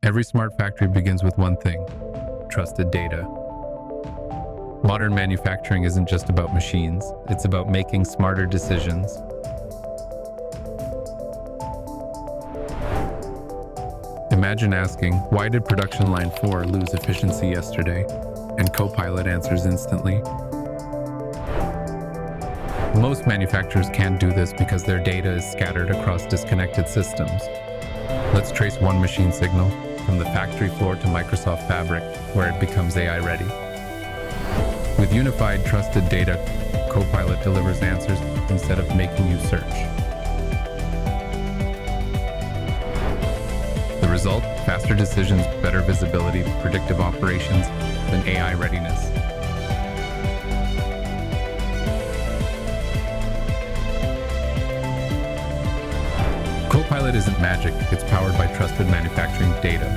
Every smart factory begins with one thing: trusted data. Modern manufacturing isn't just about machines, it's about making smarter decisions. Imagine asking, why did production line 4 lose efficiency yesterday? And Copilot answers instantly. Most manufacturers can't do this because their data is scattered across disconnected systems. Let's trace one machine signal from the factory floor to Microsoft Fabric, where it becomes AI ready. With unified, trusted data, Copilot delivers answers instead of making you search. The result? Faster decisions, better visibility, predictive operations, and AI readiness. Copilot isn't magic, it's powered by trusted manufacturing data.